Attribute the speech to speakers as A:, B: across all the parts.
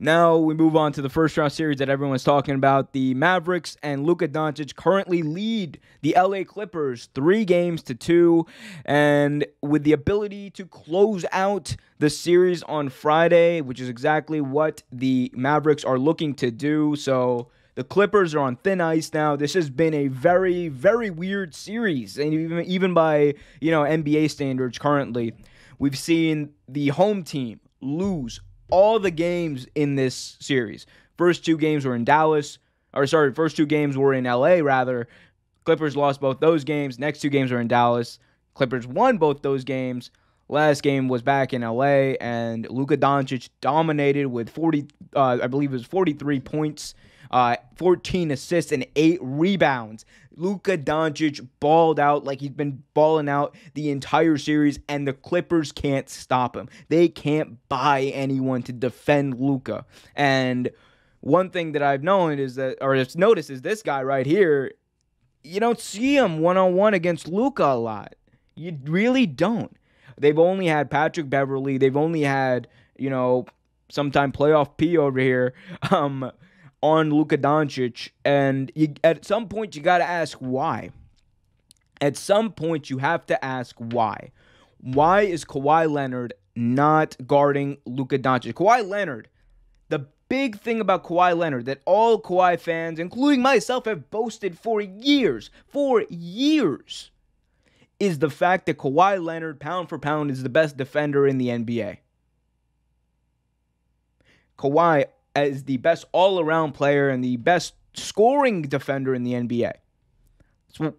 A: Now we move on to the first round series that everyone's talking about. The Mavericks and Luka Doncic currently lead the LA Clippers 3-2, and with the ability to close out the series on Friday, which is exactly what the Mavericks are looking to do. So the Clippers are on thin ice now. This has been a very, very weird series, and even by NBA standards currently. We've seen the home team lose all the games in this series. First two games were in first two games were in LA, rather. Clippers lost both those games. Next two games were in Dallas. Clippers won both those games. Last game was back in LA, and Luka Doncic dominated with 43 points, 14 assists, and 8 rebounds. Luka Doncic balled out like he's been balling out the entire series, and the Clippers can't stop him. They can't buy anyone to defend Luka. And one thing that I've noticed is this guy right here. You don't see him one-on-one against Luka a lot. You really don't. They've only had Patrick Beverley. They've only had, sometime playoff P over here on Luka Doncic. And at some point, you got to ask why. At some point, you have to ask why. Why is Kawhi Leonard not guarding Luka Doncic? Kawhi Leonard, the big thing about Kawhi Leonard that all Kawhi fans, including myself, have boasted for years, is the fact that Kawhi Leonard, pound for pound, is the best defender in the NBA. Kawhi is the best all-around player and the best scoring defender in the NBA.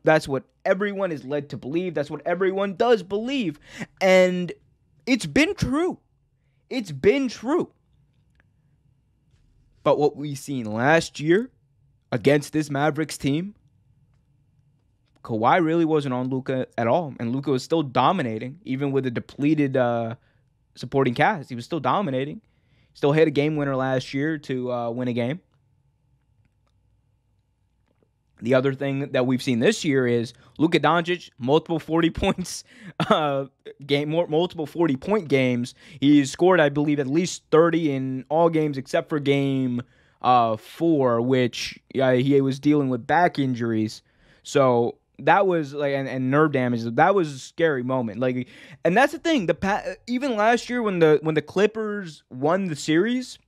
A: That's what everyone is led to believe. That's what everyone does believe. And it's been true. It's been true. But what we seen last year against this Mavericks team, Kawhi really wasn't on Luka at all. And Luka was still dominating, even with a depleted supporting cast. He was still dominating. Still hit a game winner last year to win a game. The other thing that we've seen this year is Luka Doncic, multiple 40 points, multiple 40-point games. He's scored, I believe, at least 30 in all games except for game 4, which he was dealing with back injuries. So that was and nerve damage. That was a scary moment. And that's the thing. Even last year when the Clippers won the series,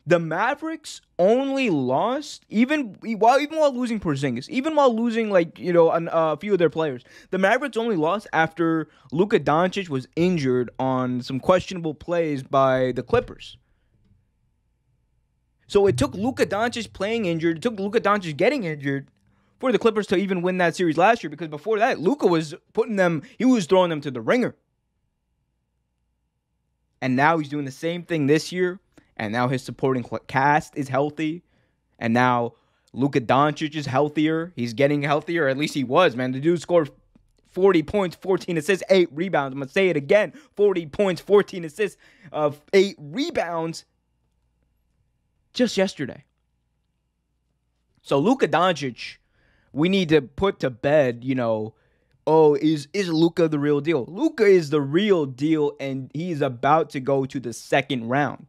A: the Mavericks only lost even while losing Porzingis, even while losing a few of their players. The Mavericks only lost after Luka Doncic was injured on some questionable plays by the Clippers. So it took Luka Doncic playing injured, it took Luka Doncic getting injured for the Clippers to even win that series last year, because before that, Luka was throwing them to the ringer. And now he's doing the same thing this year. And now his supporting cast is healthy. And now Luka Doncic is healthier. He's getting healthier. At least he was, man. The dude scored 40 points, 14 assists, 8 rebounds. I'm going to say it again. 40 points, 14 assists, 8 rebounds just yesterday. So Luka Doncic, we need to put to bed, is Luka the real deal? Luka is the real deal, and he's about to go to the second round.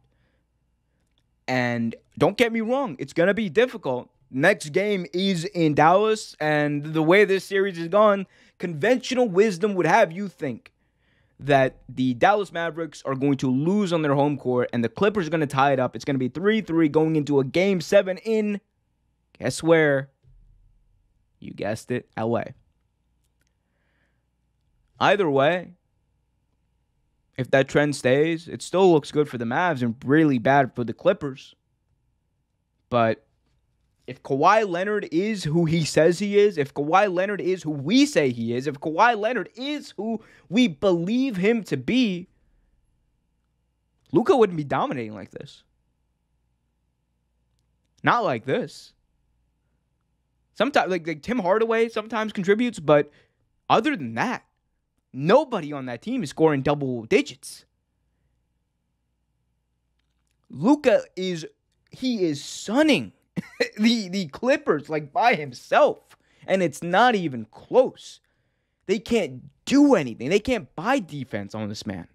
A: And don't get me wrong, it's going to be difficult. Next game is in Dallas, and the way this series is gone, conventional wisdom would have you think that the Dallas Mavericks are going to lose on their home court, and the Clippers are going to tie it up. It's going to be 3-3 going into a Game 7 in, guess where? You guessed it, LA. Either way, if that trend stays, it still looks good for the Mavs and really bad for the Clippers. But if Kawhi Leonard is who he says he is, if Kawhi Leonard is who we say he is, if Kawhi Leonard is who we believe him to be, Luka wouldn't be dominating like this. Not like this. Sometimes, like Tim Hardaway sometimes contributes, but other than that, nobody on that team is scoring double digits. Luka is sunning the Clippers by himself, and it's not even close. They can't do anything. They can't buy defense on this man.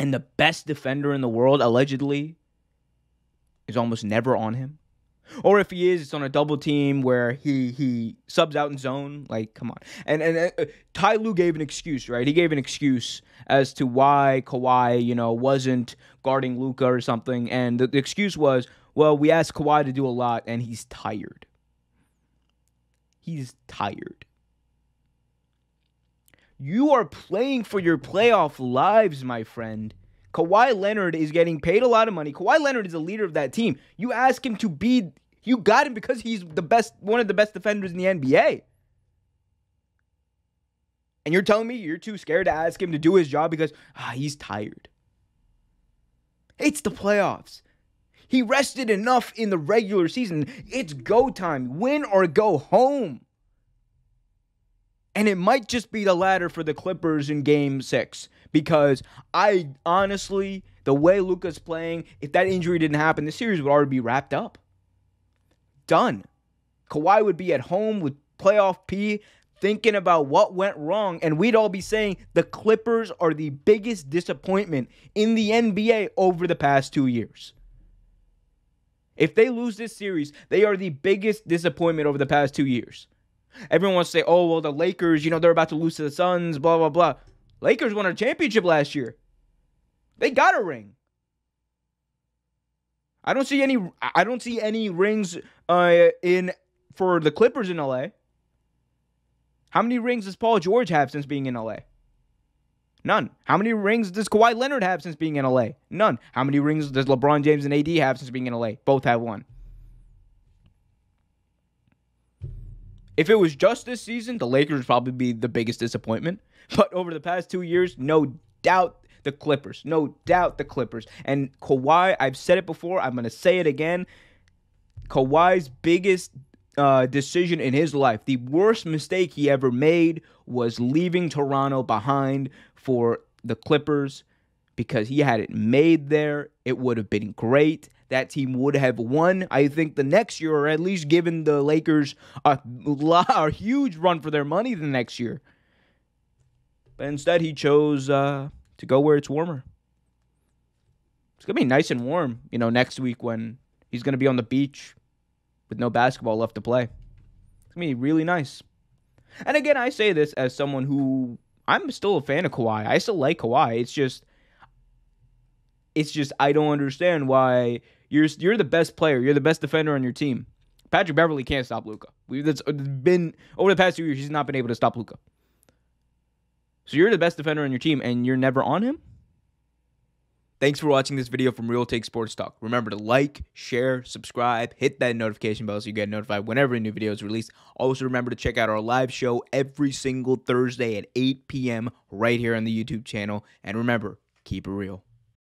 A: and the best defender in the world, allegedly, is almost never on him. Or if he is, it's on a double team where he subs out in zone. Like, come on. And Ty Lue gave an excuse, right? He gave an excuse as to why Kawhi, wasn't guarding Luka or something. And the excuse was, well, we asked Kawhi to do a lot, and he's tired. He's tired. You are playing for your playoff lives, my friend. Kawhi Leonard is getting paid a lot of money. Kawhi Leonard is the leader of that team. You ask him to be, you got him because he's one of the best defenders in the NBA. And you're telling me you're too scared to ask him to do his job because he's tired. It's the playoffs. He rested enough in the regular season. It's go time. Win or go home. And it might just be the latter for the Clippers in Game 6. Because I honestly, the way Luka's playing, if that injury didn't happen, the series would already be wrapped up. Done. Kawhi would be at home with playoff P, thinking about what went wrong. And we'd all be saying the Clippers are the biggest disappointment in the NBA over the past 2 years. If they lose this series, they are the biggest disappointment over the past 2 years. Everyone wants to say, oh, well, the Lakers, they're about to lose to the Suns, blah, blah, blah. Lakers won a championship last year. They got a ring. I don't see any rings in for the Clippers in LA. How many rings does Paul George have since being in LA? None. How many rings does Kawhi Leonard have since being in LA? None. How many rings does LeBron James and AD have since being in LA? Both have one. If it was just this season, the Lakers would probably be the biggest disappointment. But over the past 2 years, no doubt the Clippers. No doubt the Clippers. And Kawhi, I've said it before, I'm going to say it again. Kawhi's biggest decision in his life, the worst mistake he ever made was leaving Toronto behind for the Clippers because he had it made there. It would have been great. That team would have won, I think, the next year, or at least given the Lakers a huge run for their money the next year. But instead, he chose to go where it's warmer. It's going to be nice and warm, next week when he's going to be on the beach with no basketball left to play. It's going to be really nice. And again, I say this as someone who, I'm still a fan of Kawhi. I still like Kawhi. It's just I don't understand why you're the best player. You're the best defender on your team. Patrick Beverley can't stop Luka. It's been over the past 2 years, he's not been able to stop Luka. So you're the best defender on your team, and you're never on him? Thanks for watching this video from Real Take Sports Talk. Remember to like, share, subscribe, hit that notification bell so you get notified whenever a new video is released. Also, remember to check out our live show every single Thursday at 8 p.m. right here on the YouTube channel. And remember, keep it real.